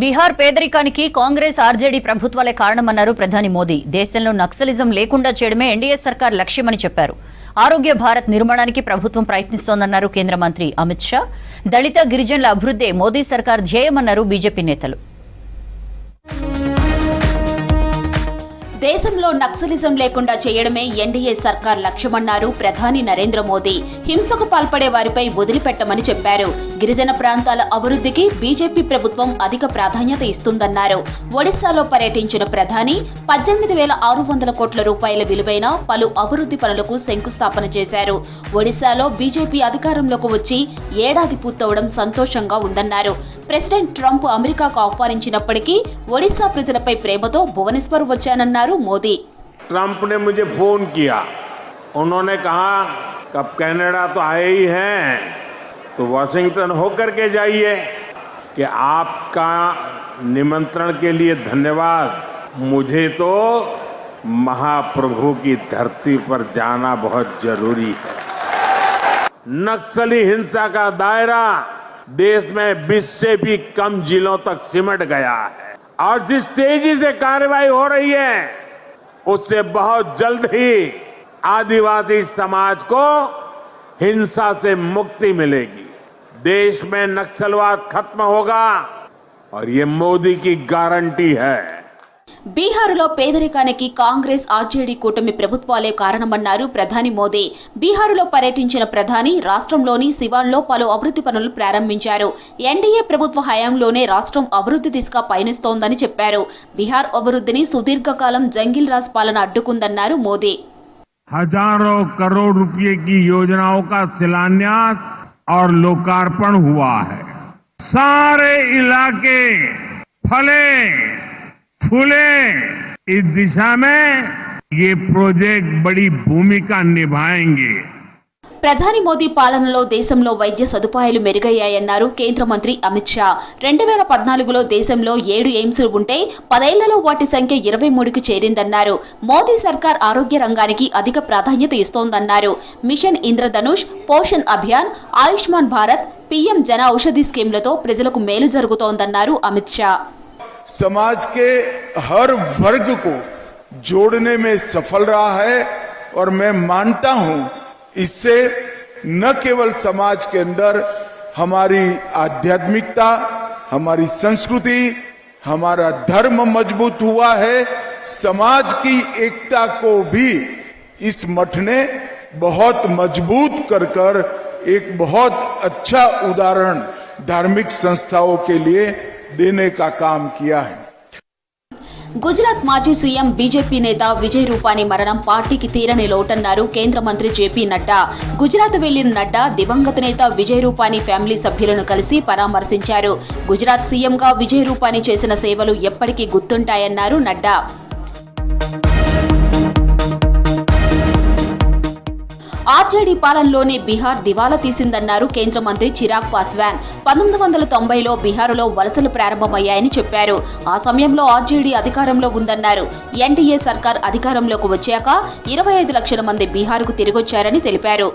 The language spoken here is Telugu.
బీహార్ పేదరికానికి కాంగ్రెస్ ఆర్జేడీ ప్రభుత్వాలే కారణమన్నారు ప్రధాని మోదీ. దేశంలో నక్సలిజం లేకుండా చేయడమే ఎన్డీఏ సర్కార్ లక్ష్యమని చెప్పారు. ఆరోగ్య భారత్ నిర్మాణానికి ప్రభుత్వం ప్రయత్నిస్తోందన్నారు కేంద్ర మంత్రి అమిత్ షా. దళిత గిరిజనుల అభివృద్ధే మోదీ సర్కార్ ధ్యేయమన్నారు బీజేపీ నేతలు. దేశంలో నక్సలిజం లేకుండా చేయడమే ఎన్డీఏ సర్కార్ లక్ష్యమన్నారు ప్రధాని నరేంద్ర మోదీ. హింసకు పాల్పడే వారిపై వదిలిపెట్టమని చెప్పారు. గిరిజన ప్రాంతాల అభివృద్ధికి బీజేపీ ప్రభుత్వం అధిక ప్రాధాన్యత ఇస్తుందన్నారు. ఒడిశాలో పర్యటించిన ప్రధాని 18,600 కోట్ల రూపాయల విలువైన పలు అభివృద్ధి పనులకు శంకుస్థాపన చేశారు. ఒడిశాలో బీజేపీ అధికారంలోకి వచ్చి ఏడాది పూర్తవడం సంతోషంగా ఉందన్నారు. ప్రెసిడెంట్ ట్రంప్ అమెరికాకు ఆహ్వానించినప్పటికీ ఒడిశా ప్రజలపై ప్రేమతో భువనేశ్వర్ వచ్చానన్నారు मोदी। ट्रंप ने मुझे फोन किया, उन्होंने कहा कब कनाडा तो आए ही हैं तो वाशिंगटन होकर के जाइए कि आपका निमंत्रण के लिए धन्यवाद। मुझे तो महाप्रभु की धरती पर जाना बहुत जरूरी है। नक्सली हिंसा का दायरा देश में 20 से भी कम जिलों तक सिमट गया है और जिस तेजी से कार्रवाई हो रही है उससे बहुत जल्द ही आदिवासी समाज को हिंसा से मुक्ति मिलेगी। देश में नक्सलवाद खत्म होगा और ये मोदी की गारंटी है। బీహారులో పేదరికానికి కాంగ్రెస్ ఆర్జేడీ కూటమి ప్రభుత్వాలే కారణమన్నారు ప్రధాని మోదీ. బీహారులో పర్యటించిన ప్రధాని రాష్ట్రంలోని సివాన్లో పలు అభివృద్ధి పనులు ప్రారంభించారు. ఎన్డీఏ ప్రభుత్వ హయాంలోనే రాష్ట్రం అభివృద్ధి దిశగా పయనిస్తోందని చెప్పారు. బీహార్ అభివృద్ధిని సుదీర్ఘకాలం జంగిల్ రాజ్ పాలన అడ్డుకుందన్నారు మోదీ. हजारों करोड़ रुपए की योजनाओं का शिलान्यास और लोकार्पण हुआ है। सारे इलाके फले फूले, इस दिशा में ये प्रोजेक्ट बड़ी भूमिका निभाएंगे। ప్రధాని మోదీ పాలనలో దేశంలో వైద్య సదుపాయాలు మెరుగయ్యాయన్నారు కేంద్ర మంత్రి అమిత్ షా. 2014లో దేశంలో 7 ఎయిమ్స్లు ఉంటే 10 ఏళ్లలో వాటి సంఖ్య 23కు చేరిందన్నారు. మోదీ సర్కార్ ఆరోగ్య రంగానికి అధిక ప్రాధాన్యత ఇస్తోందన్నారు. మిషన్ ఇంద్రధనుష్, పోషణ్ అభియాన్, ఆయుష్మాన్ భారత్, పీఎం జన ఔషధి స్కీమ్లతో ప్రజలకు మేలు జరుగుతోందన్నారు అమిత్ షా. समाज के हर वर्ग को जोड़ने में सफल रहा है और मैं मानता हूं इससे न केवल समाज के अंदर हमारी आध्यात्मिकता, हमारी संस्कृति, हमारा धर्म मजबूत हुआ है, समाज की एकता को भी इस मठ ने बहुत मजबूत कर एक बहुत अच्छा उदाहरण धार्मिक संस्थाओं के लिए देने का काम किया है। గుజరాత్ మాజీ సీఎం బీజేపీ నేత విజయ్ రూపానీ మరణం పార్టీకి తీరని లోటన్నారు కేంద్ర మంత్రి జేపీ నడ్డా. గుజరాత్ వెళ్లిన నడ్డా దివంగత నేత విజయ్ రూపానీ ఫ్యామిలీ సభ్యులను కలిసి పరామర్శించారు. గుజరాత్ సీఎంగా విజయ్ రూపానీ చేసిన సేవలు ఎప్పటికీ గుర్తుంటాయన్నారు నడ్డా. ఆర్జేడీ పాలనలోనే బీహార్ దివాలా తీసిందన్నారు కేంద్ర మంత్రి చిరాగ్ పాస్వాన్. 1990లో బీహారులో వలసలు ప్రారంభమయ్యాయని చెప్పారు. ఆ సమయంలో ఆర్జేడీ అధికారంలో ఉందన్నారు. ఎన్డీఏ సర్కార్ అధికారంలోకి వచ్చాక 25 లక్షల మంది బీహార్కు తిరిగొచ్చారని తెలిపారు.